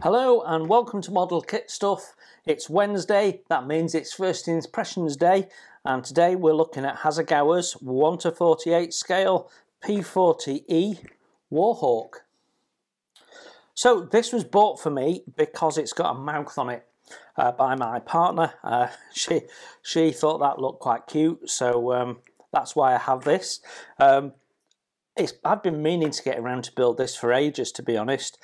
Hello and welcome to Model Kit Stuff. It's Wednesday, that means it's First Impressions Day, and today we're looking at Hasagawa's 1:48 scale P40E Warhawk. So this was bought for me because it's got a mouth on it by my partner. She thought that looked quite cute, so that's why I have this. I've been meaning to get around to build this for ages, to be honest.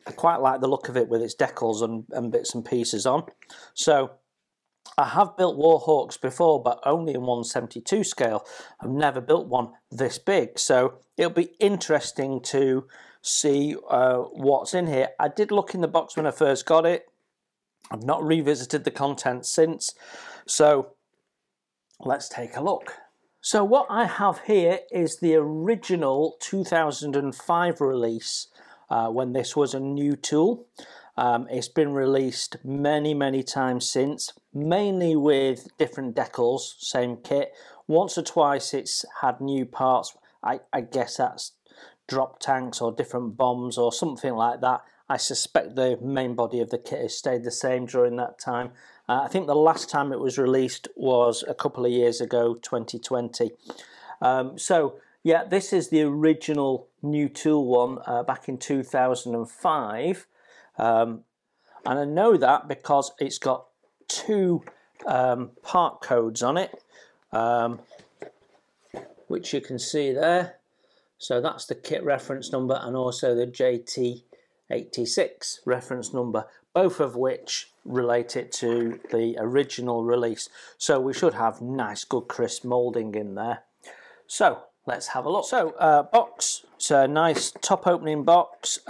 I quite like the look of it with its decals and bits and pieces on. So I have built Warhawks before, but only in 1/72 scale. I've never built one this big, so it'll be interesting to see what's in here. I did look in the box when I first got it. I've not revisited the contents since, so let's take a look. So what I have here is the original 2005 release, when this was a new tool. It's been released many times since, mainly with different decals, same kit. Once or twice it's had new parts. I guess that's drop tanks or different bombs or something like that. I suspect the main body of the kit has stayed the same during that time. I think the last time it was released was a couple of years ago, 2020. So yeah, this is the original new tool one back in 2005. And I know that because it's got two part codes on it, which you can see there. So that's the kit reference number and also the JT86 reference number, both of which relate it to the original release. So we should have nice, good, crisp moulding in there. So let's have a look. So box, it's a nice top opening box,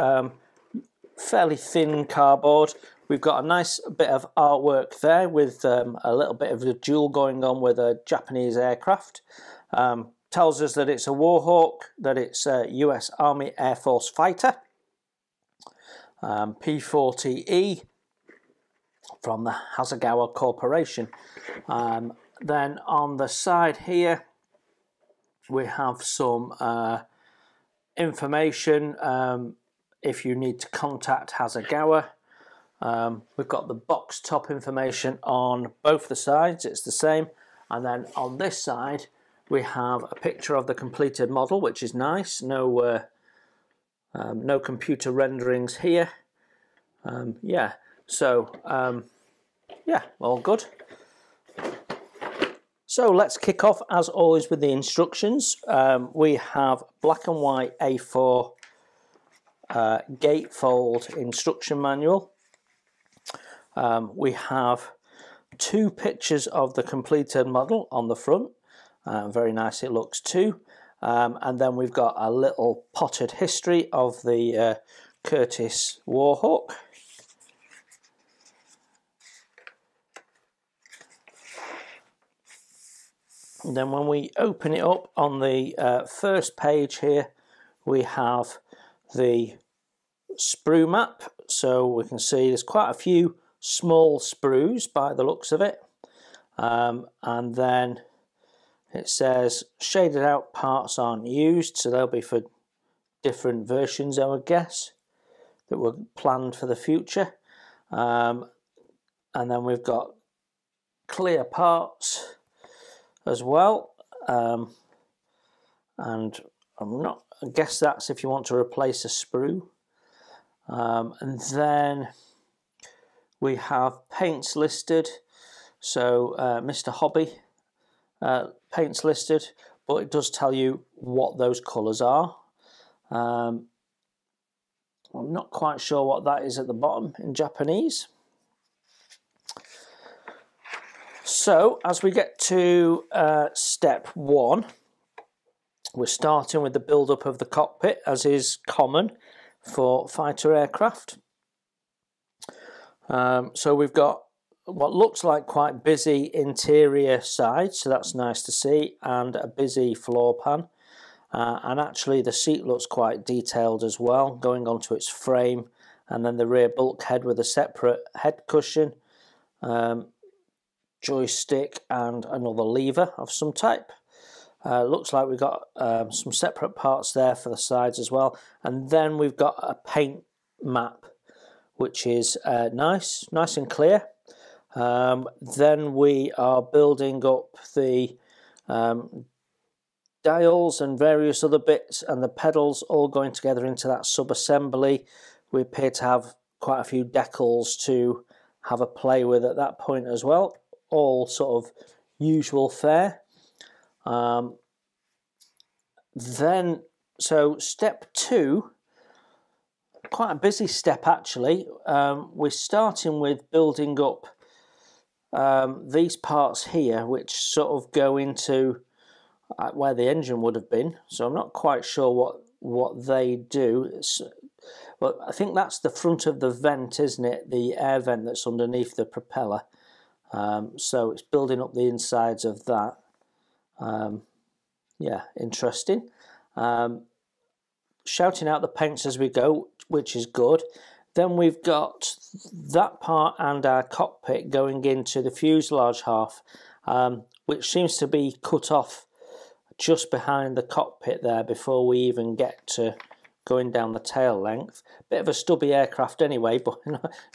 fairly thin cardboard. We've got a nice bit of artwork there with a little bit of a jewel going on with a Japanese aircraft. Tells us that it's a Warhawk, that it's a US Army Air Force fighter. P40E from the Hasagawa Corporation. Then on the side here we have some information if you need to contact Hasagawa. We've got the box top information on both the sides, it's the same, and then on this side we have a picture of the completed model, which is nice. No computer renderings here. Yeah, so yeah, all good. So let's kick off as always with the instructions. We have black and white A4 gatefold instruction manual. We have two pictures of the completed model on the front. Very nice it looks too. And then we've got a little potted history of the Curtiss Warhawk. And then when we open it up on the first page here, we have the sprue map. So we can see there's quite a few small sprues by the looks of it. And then it says shaded out parts aren't used, so they'll be for different versions, I would guess, that were planned for the future. And then we've got clear parts as well, and I guess that's if you want to replace a sprue. And then we have paints listed, so Mr. Hobby paints listed, but it does tell you what those colours are. I'm not quite sure what that is at the bottom in Japanese. So as we get to step one, we're starting with the build-up of the cockpit, as is common for fighter aircraft. So we've got what looks like quite busy interior side, so that's nice to see, and a busy floor pan. And actually the seat looks quite detailed as well, going onto its frame, and then the rear bulkhead with a separate head cushion, joystick and another lever of some type. Looks like we've got some separate parts there for the sides as well, and then we've got a paint map which is nice and clear. Then we are building up the dials and various other bits and the pedals all going together into that sub-assembly. We appear to have quite a few decals to have a play with at that point as well. All sort of usual fare. Then, so step 2, quite a busy step actually. We're starting with building up these parts here, which sort of go into where the engine would have been. So I'm not quite sure what they do. But I think that's the front of the vent, isn't it? The air vent that's underneath the propeller. So it's building up the insides of that. Yeah, interesting. Shouting out the paints as we go, which is good. Then we've got that part and our cockpit going into the fuselage half, which seems to be cut off just behind the cockpit there before we even get to going down the tail length. Bit of a stubby aircraft anyway, but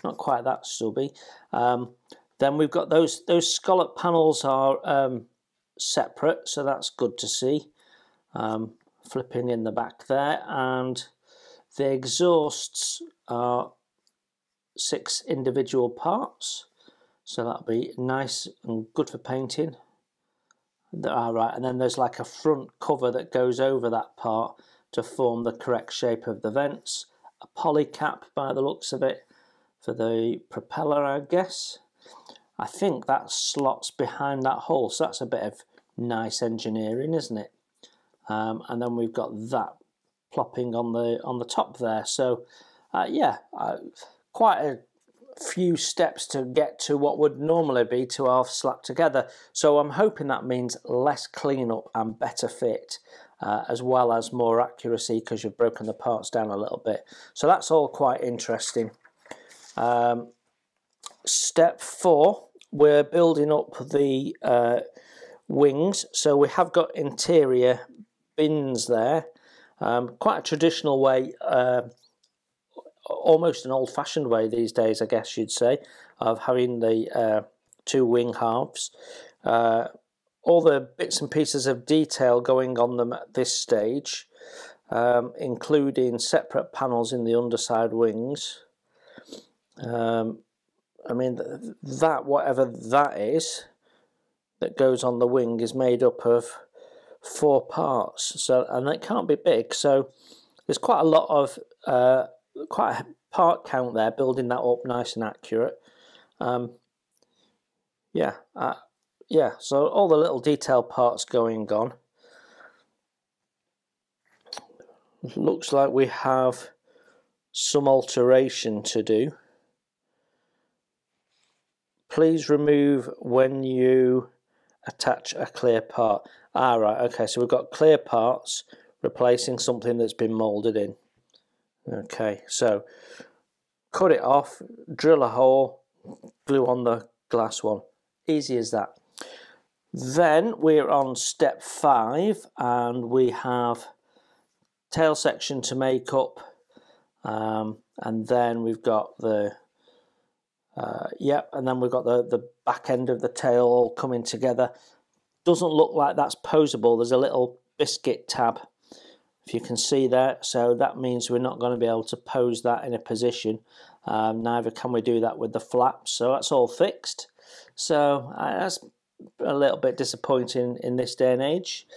not quite that stubby. Then we've got those scallop panels are separate, so that's good to see. Flipping in the back there, and the exhausts are 6 individual parts, so that'll be nice and good for painting. Right, and then there's like a front cover that goes over that part to form the correct shape of the vents. A poly cap by the looks of it for the propeller, I guess. I think that slots behind that hole, so that's a bit of nice engineering, isn't it? And then we've got that plopping on the top there. So yeah, quite a few steps to get to what would normally be 2 halves slapped together. So I'm hoping that means less cleanup and better fit, as well as more accuracy because you've broken the parts down a little bit. So that's all quite interesting. Step 4, we're building up the wings. So we have got interior bins there. Quite a traditional way, almost an old-fashioned way these days, I guess you'd say, of having the 2 wing halves. All the bits and pieces of detail going on them at this stage, including separate panels in the underside wings. I mean, that, whatever that is, that goes on the wing is made up of 4 parts, so, and it can't be big, so there's quite a lot of quite a part count there, building that up nice and accurate. Yeah, so all the little detail parts going on. Looks like we have some alteration to do. Please remove when you attach a clear part. Right, okay, so we've got clear parts replacing something that's been moulded in. Okay, so cut it off, drill a hole, glue on the glass one. Easy as that. Then we're on step 5, and we have tail section to make up, and then we've got the and then we've got the back end of the tail all coming together. Doesn't look like that's posable. There's a little biscuit tab, if you can see there, so that means we're not going to be able to pose that in a position. Neither can we do that with the flaps, so that's all fixed. So that's a little bit disappointing in this day and age.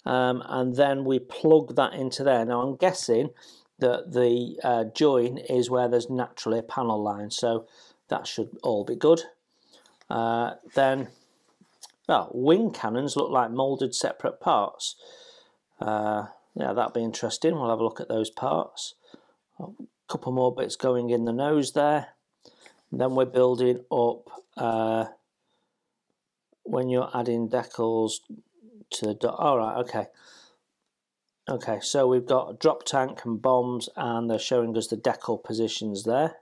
And then we plug that into there. Now I'm guessing that the join is where there's naturally a panel line, so that should all be good. Then, well, wing cannons look like moulded separate parts. Yeah, that'll be interesting. We'll have a look at those parts. A couple more bits going in the nose there. Then we're building up when you're adding decals to the dot. All right, okay. Okay, so we've got a drop tank and bombs, and they're showing us the decal positions there.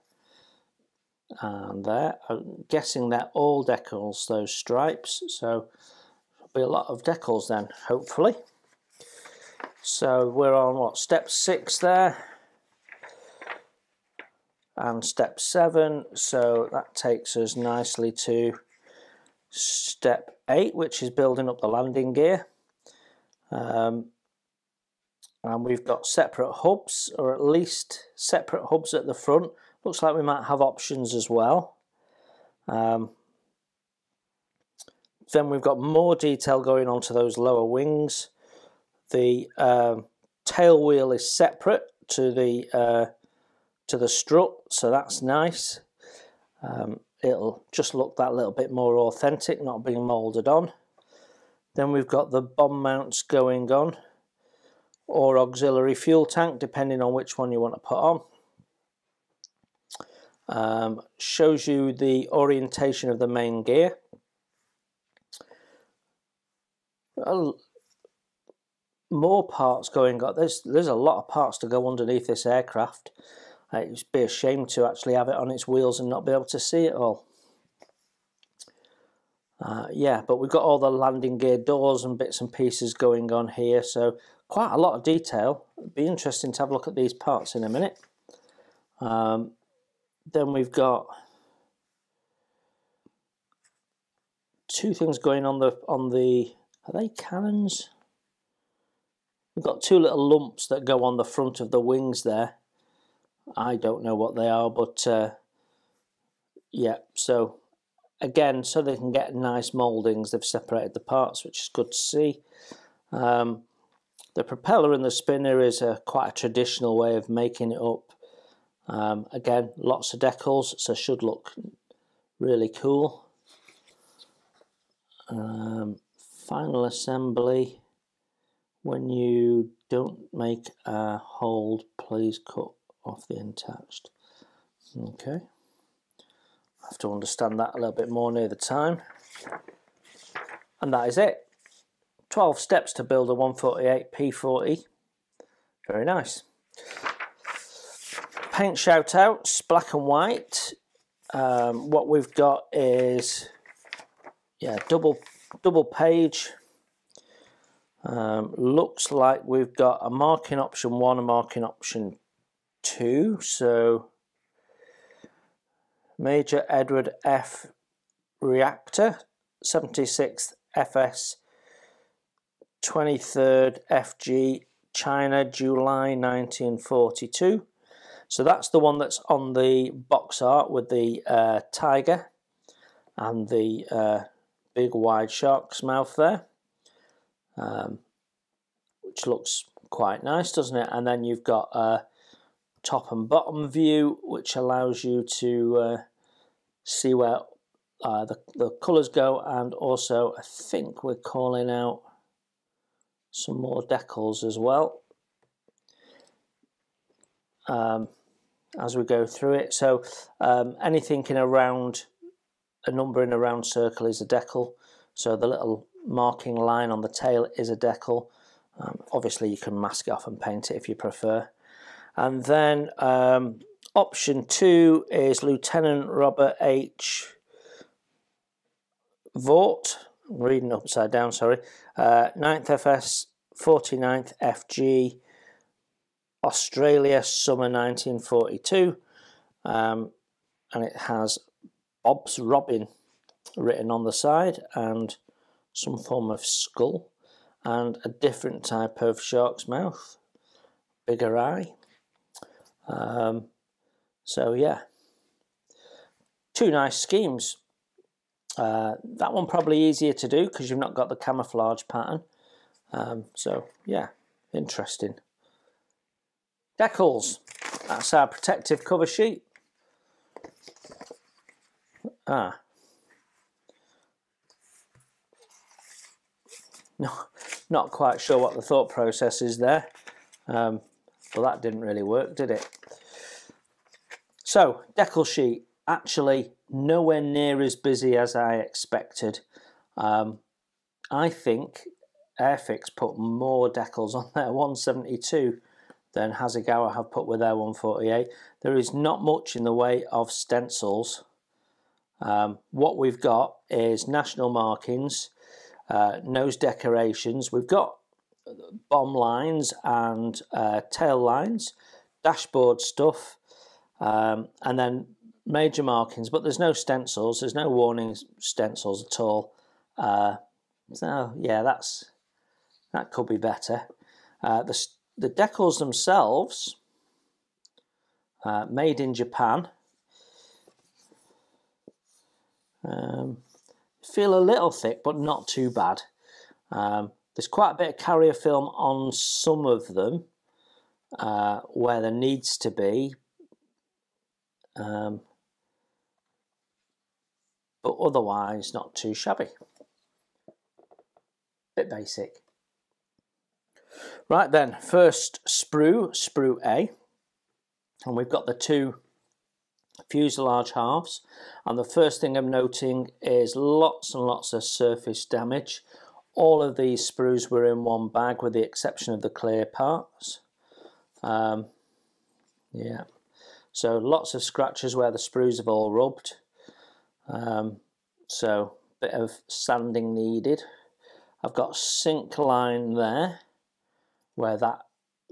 And there, I'm guessing they're all decals, those stripes, so there'll be a lot of decals then, hopefully. So we're on what, step 6 there, and step 7, so that takes us nicely to step 8, which is building up the landing gear. And we've got separate hubs, or at least separate hubs at the front. Looks like we might have options as well. Then we've got more detail going on to those lower wings. The tail wheel is separate to the strut, so that's nice. It'll just look that little bit more authentic, not being moulded on. Then we've got the bomb mounts going on, or auxiliary fuel tank, depending on which one you want to put on. Shows you the orientation of the main gear. More parts going on. There's a lot of parts to go underneath this aircraft. It'd be a shame to actually have it on its wheels and not be able to see it all. Yeah, but we've got all the landing gear doors and bits and pieces going on here, so quite a lot of detail. It'd be interesting to have a look at these parts in a minute. Then we've got two things going on the are they cannons? We've got two little lumps that go on the front of the wings there. I don't know what they are, but yeah, so again, so they can get nice mouldings, they've separated the parts, which is good to see. The propeller and the spinner is quite a traditional way of making it up. Again, lots of decals, so should look really cool. Final assembly. When you don't make a hold, please cut off the attached. Okay, I have to understand that a little bit more near the time. And that is it. 12 steps to build a 148 P40. Very nice. Paint shout outs, black and white. What we've got is, yeah, double page. Looks like we've got a marking option 1, a marking option 2. So Major Edward F reactor, 76th FS, 23rd FG, China, July 1942. So that's the one that's on the box art with the tiger and the big wide shark's mouth there. Which looks quite nice, doesn't it? And then you've got a top and bottom view, which allows you to see where the colours go, and also I think we're calling out some more decals as well as we go through it. So anything in a round, a number in a round circle is a decal. So the little marking line on the tail is a decal. Obviously you can mask it off and paint it if you prefer. And then option 2 is Lieutenant Robert H. Vaught. I'm reading upside down, sorry. 9th FS, 49th FG, Australia, summer 1942. And it has Bob's Robin written on the side, and some form of skull, and a different type of shark's mouth, bigger eye. So yeah, two nice schemes. That one probably easier to do because you've not got the camouflage pattern. So yeah, interesting. Decals, that's our protective cover sheet. No, not quite sure what the thought process is there, but that didn't really work, did it? So, decal sheet, actually nowhere near as busy as I expected. I think Airfix put more decals on their 172 than Hasagawa have put with their 148. There is not much in the way of stencils. What we've got is national markings, nose decorations. We've got bomb lines and tail lines, dashboard stuff, and then major markings, but there's no stencils, there's no warning stencils at all. So yeah, that could be better. The decals themselves, made in Japan. Feel a little thick, but not too bad. There's quite a bit of carrier film on some of them, where there needs to be, but otherwise not too shabby. Bit basic. Right then, first sprue A, and we've got the two fuselage halves, and the first thing I'm noting is lots and lots of surface damage. All of these sprues were in one bag with the exception of the clear parts. Yeah, so lots of scratches where the sprues have all rubbed. So a bit of sanding needed. I've got sink line there where that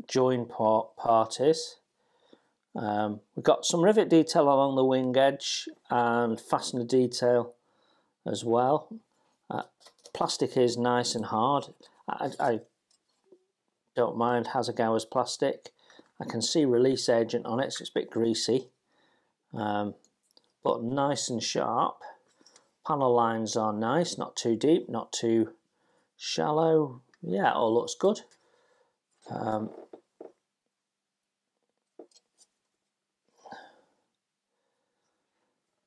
join part is. We've got some rivet detail along the wing edge and fastener detail as well. Plastic is nice and hard. I don't mind Hasagawa's plastic. I can see release agent on it, so it's a bit greasy, but nice and sharp. Panel lines are nice, not too deep, not too shallow. Yeah, it all looks good.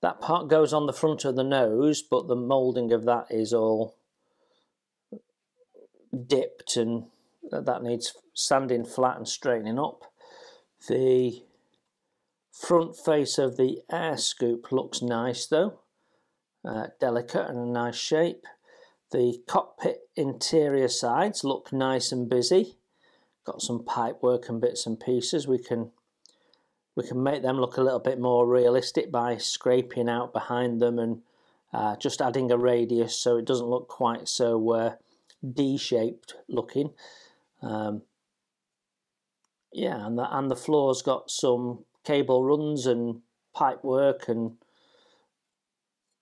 That part goes on the front of the nose, but the moulding of that is all dipped, and that needs sanding flat and straightening up. The front face of the air scoop looks nice though, delicate and a nice shape. The cockpit interior sides look nice and busy. Got some pipe work and bits and pieces. We can make them look a little bit more realistic by scraping out behind them and just adding a radius so it doesn't look quite so D-shaped looking. Yeah, and the floor's got some cable runs and pipe work and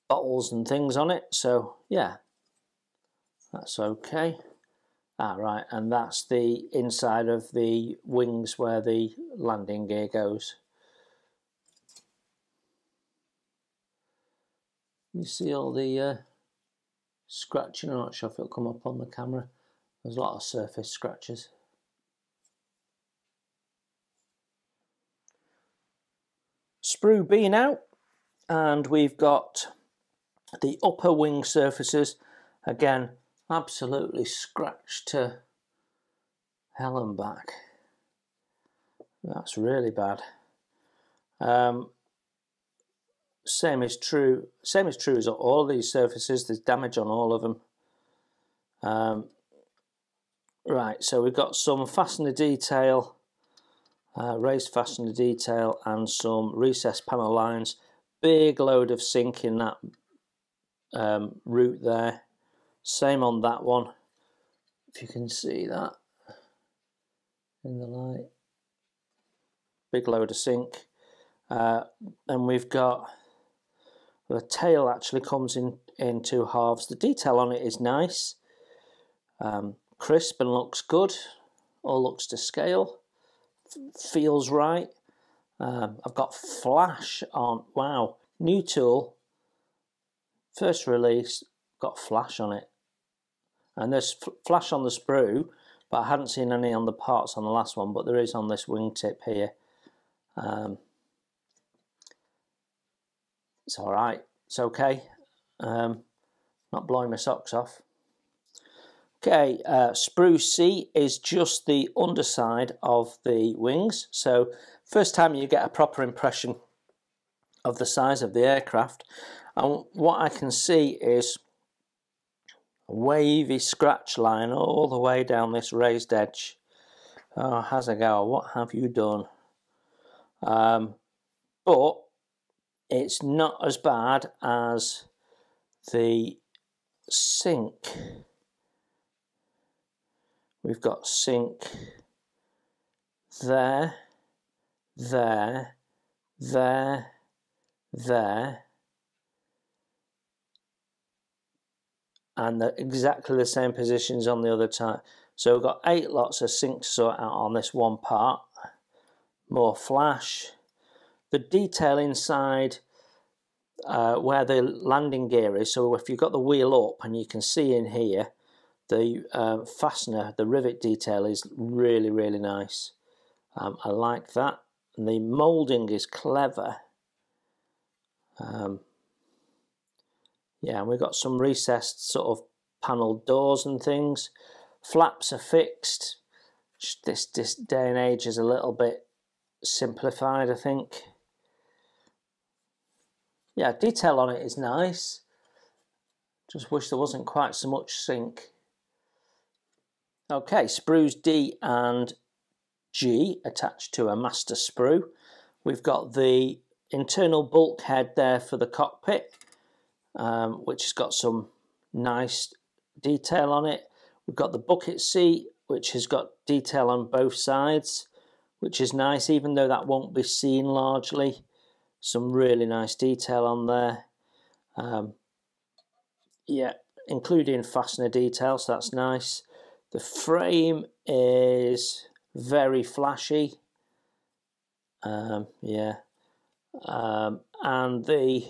bottles and things on it, so yeah, that's okay. Right, and that's the inside of the wings where the landing gear goes. You see all the scratching? I'm not sure if it'll come up on the camera. There's a lot of surface scratches. Sprue B now, and we've got the upper wing surfaces, again absolutely scratched to hell and back. That's really bad. Same is true as all these surfaces. There's damage on all of them. Right, so we've got some fastener detail, raised fastener detail, and some recessed panel lines. Big load of sink in that route there. Same on that one, if you can see that in the light. Big load of sink. And we've got the tail actually comes in two halves. The detail on it is nice, crisp and looks good. All looks to scale, feels right. I've got flash on. Wow, new tool, first release, got flash on it, and there's flash on the sprue, but I hadn't seen any on the parts on the last one, but there is on this wingtip here. It's all right. It's okay. Not blowing my socks off. Okay, sprue C is just the underside of the wings. So first time you get a proper impression of the size of the aircraft. And what I can see is a wavy scratch line all the way down this raised edge. Oh, Hasagawa, what have you done? But it's not as bad as the sink. We've got sink there, there, there, there, and exactly the same positions on the other side. So we've got 8 lots of sync to sort out on this one part. More flash. The detail inside where the landing gear is, so if you've got the wheel up, and you can see in here, the fastener, the rivet detail is really, really nice. I like that. And the moulding is clever. Yeah, and we've got some recessed sort of panelled doors and things. Flaps are fixed. This day and age is a little bit simplified, I think. Yeah, detail on it is nice. Just wish there wasn't quite so much sync. Okay, sprues D and G attached to a master sprue. We've got the internal bulkhead there for the cockpit, which has got some nice detail on it. We've got the bucket seat, which has got detail on both sides, which is nice, even though that won't be seen largely. Some really nice detail on there. Yeah, including fastener detail, so that's nice. The frame is very flashy. Yeah. And the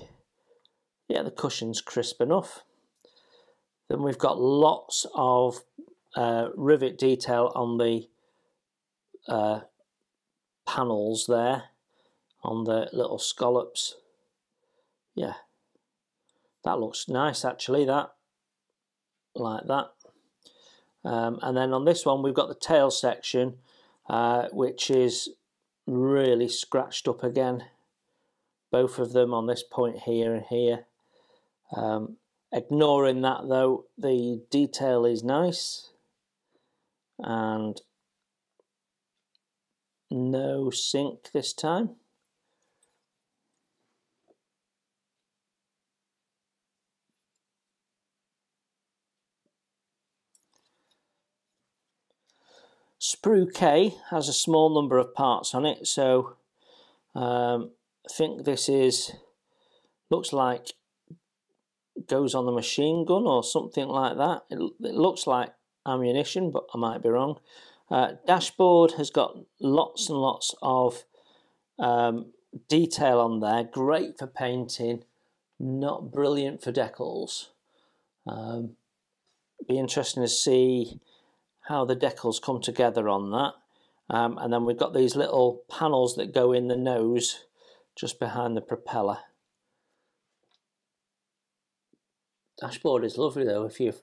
cushion's crisp enough. Then we've got lots of rivet detail on the panels there, on the little scallops. Yeah, that looks nice actually, that, like that. And then on this one we've got the tail section, which is really scratched up again, both of them on this point here and here. Ignoring that though, the detail is nice, and no sink this time. Sprue K has a small number of parts on it, so I think this looks like goes on the machine gun or something like that. It looks like ammunition, but I might be wrong. Dashboard has got lots and lots of detail on there. Great for painting, not brilliant for decals. Be interesting to see how the decals come together on that. And then we've got these little panels that go in the nose just behind the propeller. Dashboard is lovely though. If you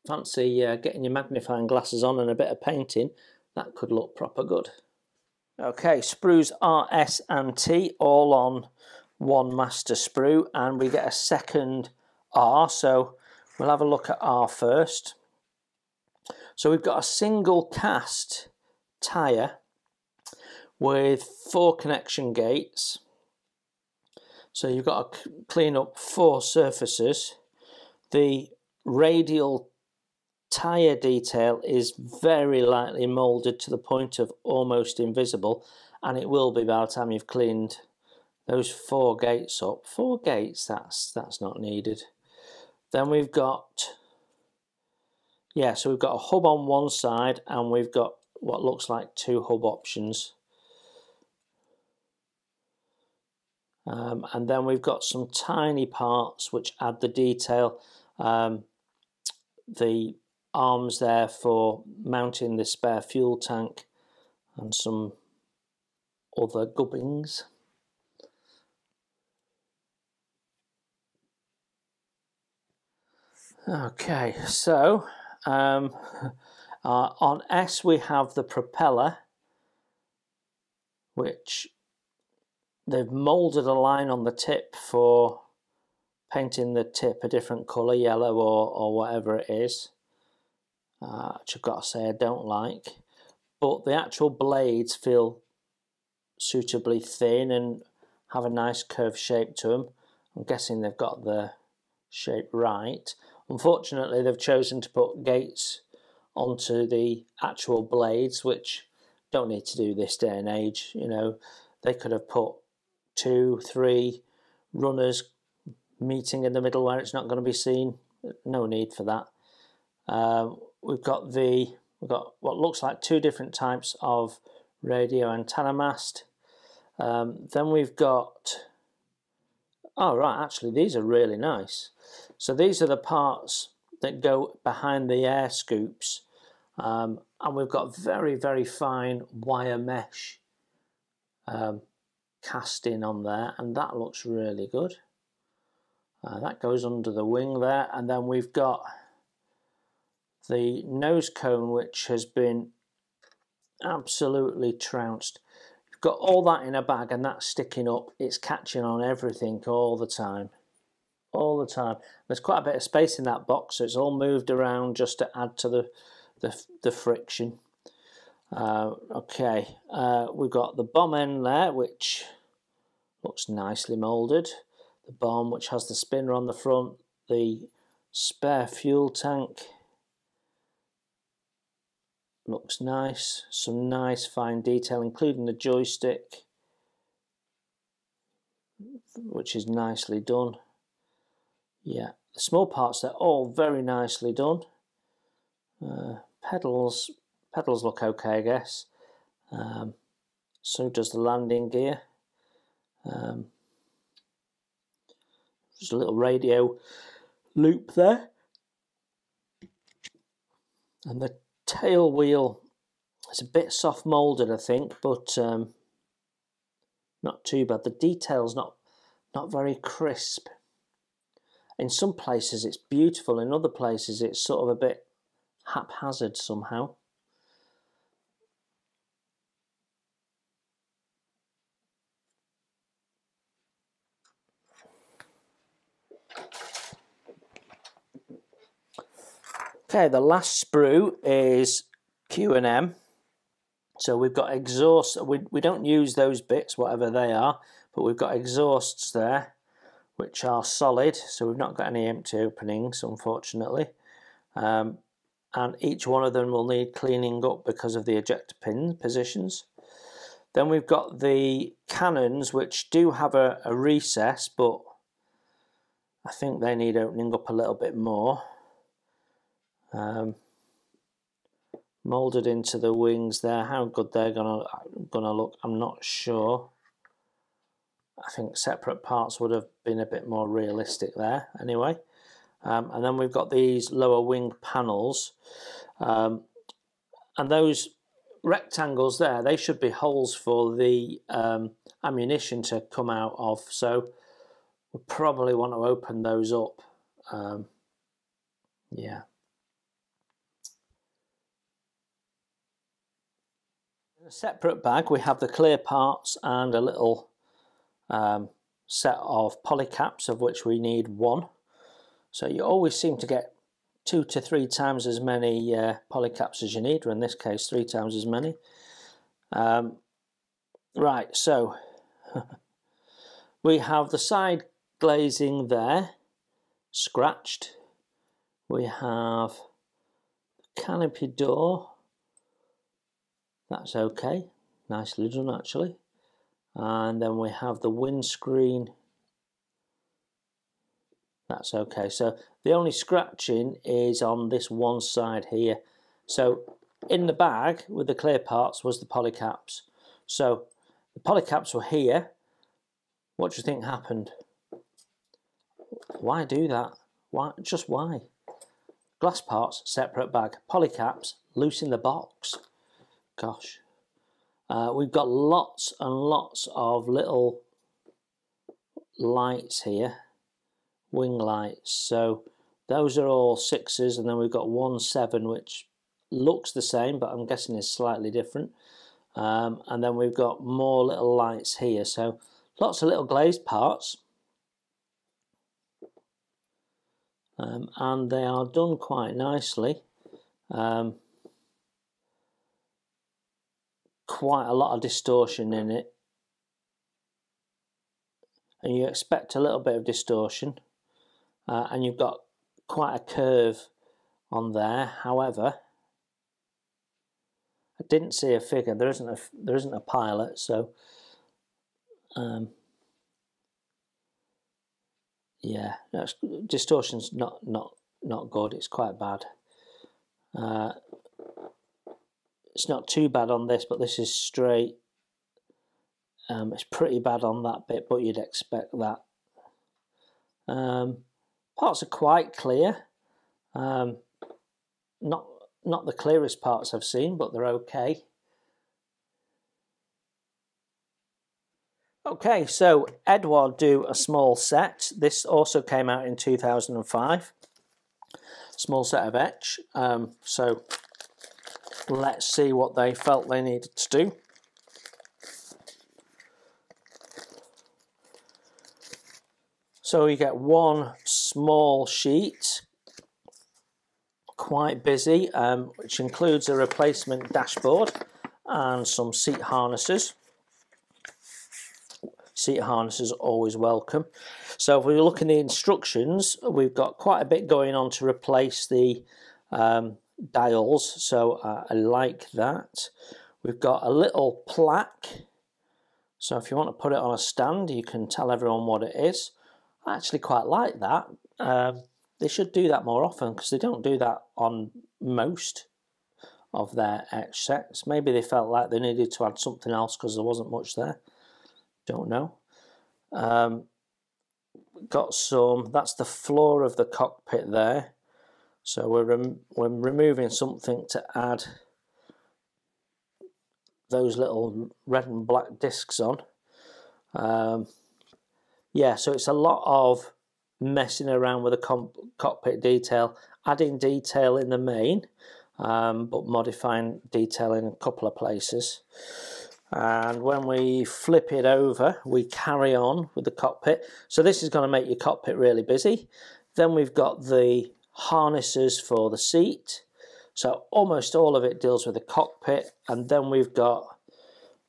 fancy getting your magnifying glasses on and a bit of painting, that could look proper good. Okay, sprues R, S and T all on one master sprue, and we get a second R, so we'll have a look at R first. So we've got a single cast tyre with 4 connection gates. So you've got to clean up 4 surfaces. The radial tyre detail is very lightly moulded to the point of almost invisible, and it will be by the time you've cleaned those 4 gates up. 4 gates, that's not needed. Then we've got, yeah, so we've got a hub on one side, and we've got what looks like 2 hub options. And then we've got some tiny parts which add the detail. The arms there for mounting the spare fuel tank, and some other gubbins. Okay, so on S we have the propeller, which they've moulded a line on the tip for painting the tip a different colour, yellow or whatever it is, which I've got to say I don't like. But the actual blades feel suitably thin and have a nice curved shape to them. I'm guessing they've got the shape right. Unfortunately, they've chosen to put gates onto the actual blades, which don't need to do this day and age. You know, they could have put 2, 3 runners meeting in the middle where it's not going to be seen. No need for that. We've got what looks like 2 different types of radio antenna mast. Then we've got, oh right, actually these are really nice. So these are the parts that go behind the air scoops, and we've got very, very fine wire mesh casting on there, and that looks really good. That goes under the wing there, and then we've got the nose cone, which has been absolutely trounced. You've got all that in a bag, and that's sticking up. It's catching on everything all the time. All the time. There's quite a bit of space in that box, so it's all moved around just to add to the friction. Okay, we've got the bomb end there, which looks nicely moulded. The bomb, which has the spinner on the front, the spare fuel tank. Looks nice. Some nice fine detail, including the joystick, which is nicely done. Yeah, the small parts, they're all very nicely done. Pedals look okay, I guess. So does the landing gear. There's a little radio loop there. And the tail wheel is a bit soft moulded, I think, but not too bad. The detail's not very crisp. In some places it's beautiful, in other places it's sort of a bit haphazard somehow. Okay, the last sprue is Q&M. So we've got exhaust. We don't use those bits, whatever they are, but we've got exhausts there, which are solid. So we've not got any empty openings, unfortunately. And each one of them will need cleaning up because of the ejector pin positions. Then we've got the cannons, which do have a recess, but I think they need opening up a little bit more. Moulded into the wings there. How good they're gonna look, I'm not sure. I think separate parts would have been a bit more realistic there anyway. And then we've got these lower wing panels, and those rectangles there, they should be holes for the ammunition to come out of, so we'll probably want to open those up. Yeah. In a separate bag we have the clear parts and a little set of polycaps, of which we need 1. So you always seem to get 2 to 3 times as many polycaps as you need, or in this case 3 times as many. Right, so we have the side glazing there, scratched. We have the canopy door. That's okay, nicely done actually. And then we have the windscreen. That's okay. So the only scratching is on this one side here. So in the bag with the clear parts was the polycaps. So the polycaps were here. What do you think happened? Why do that? Why? Just why? Glass parts, separate bag. Polycaps, loose in the box. Gosh. We've got lots and lots of little lights here, wing lights. So those are all 6s, and then we've got 1 7, which looks the same, but I'm guessing is slightly different. And then we've got more little lights here. So lots of little glazed parts. And they are done quite nicely. Quite a lot of distortion in it, and you expect a little bit of distortion, and you've got quite a curve on there. However, I didn't see a figure. There isn't a pilot, so yeah, distortion's not good. It's quite bad. It's not too bad on this, but this is straight. It's pretty bad on that bit, but you'd expect that. Parts are quite clear. Not the clearest parts I've seen, but they're okay. Okay, so Edward do a small set. This also came out in 2005. Small set of etch. So let's see what they felt they needed to do. So you get one small sheet, quite busy, which includes a replacement dashboard and some seat harnesses. Seat harnesses are always welcome. So if we look in the instructions, we've got quite a bit going on to replace the dials, so I like that. We've got a little plaque, so if you want to put it on a stand, you can tell everyone what it is. I actually quite like that. They should do that more often, because they don't do that on most of their etch sets. Maybe they felt like they needed to add something else because there wasn't much there. Don't know. Got some, that's the floor of the cockpit there. So we're removing something to add those little red and black discs on. Yeah, so it's a lot of messing around with the cockpit detail, adding detail in the main, but modifying detail in a couple of places. And when we flip it over, we carry on with the cockpit. So this is going to make your cockpit really busy. Then we've got the harnesses for the seat. So almost all of it deals with the cockpit. And then we've got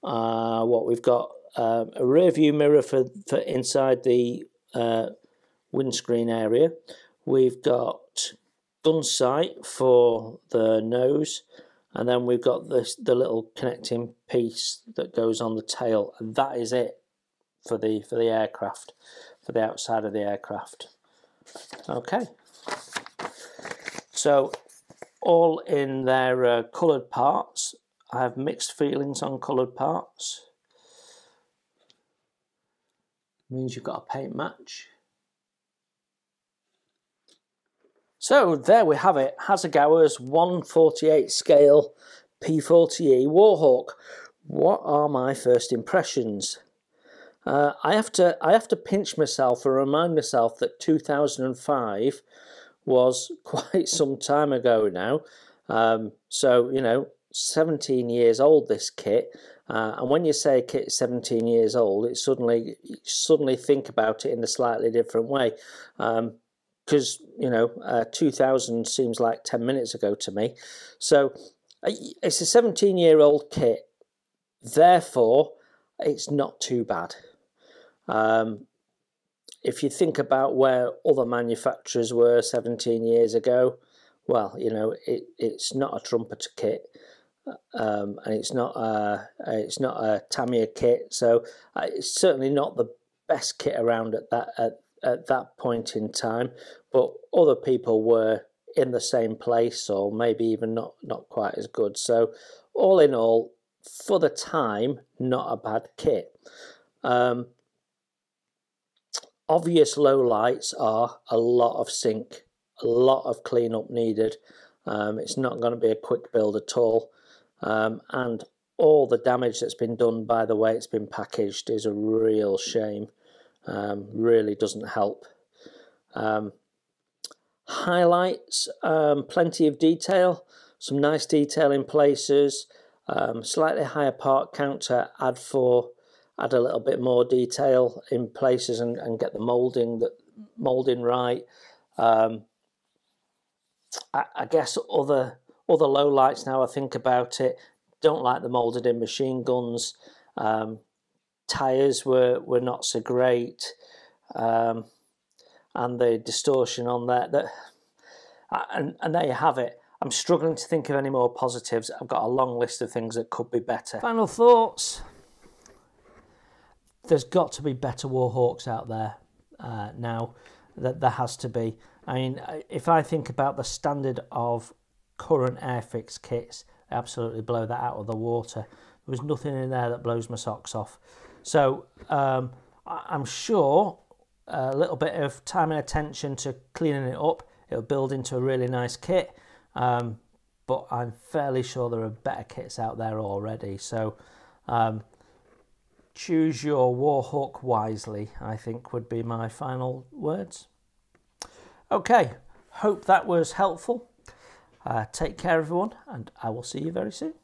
we've got a rear view mirror for inside the windscreen area. We've got gun sight for the nose. And then we've got the little connecting piece that goes on the tail, and that is it for the aircraft, for the outside of the aircraft. Okay, so all in their coloured parts. I have mixed feelings on coloured parts. Means you've got a paint match. So there we have it, Hasagawa's 1/48 scale P40E Warhawk. What are my first impressions? I have to pinch myself and remind myself that 2005 was quite some time ago now. So you know, 17 years old this kit, and when you say a kit is 17 years old, you suddenly think about it in a slightly different way. Because, you know, 2000 seems like 10 minutes ago to me. So it's a 17-year-old kit, therefore it's not too bad. If you think about where other manufacturers were 17 years ago, well, you know, it's not a trumpeter kit, and it's not a Tamiya kit, so it's certainly not the best kit around at that point in time, but other people were in the same place, or maybe even not quite as good. So all in all, for the time, not a bad kit. Obvious lowlights are a lot of sync, a lot of cleanup needed. It's not going to be a quick build at all, and all the damage that's been done by the way it's been packaged is a real shame. Really doesn't help. Highlights, plenty of detail, some nice detail in places, slightly higher part count to add a little bit more detail in places and get the moulding right. I guess other lowlights, now I think about it, don't like the moulded in machine guns. Tyres were not so great, and the distortion on there. And there you have it. I'm struggling to think of any more positives. I've got a long list of things that could be better. Final thoughts. There's got to be better Warhawks out there now. that there has to be. I mean, if I think about the standard of current Airfix kits, they absolutely blow that out of the water. There was nothing in there that blows my socks off. So I'm sure a little bit of time and attention to cleaning it up, it'll build into a really nice kit. But I'm fairly sure there are better kits out there already. So choose your Warhawk wisely, I think would be my final words. Okay, hope that was helpful. Take care everyone, and I will see you very soon.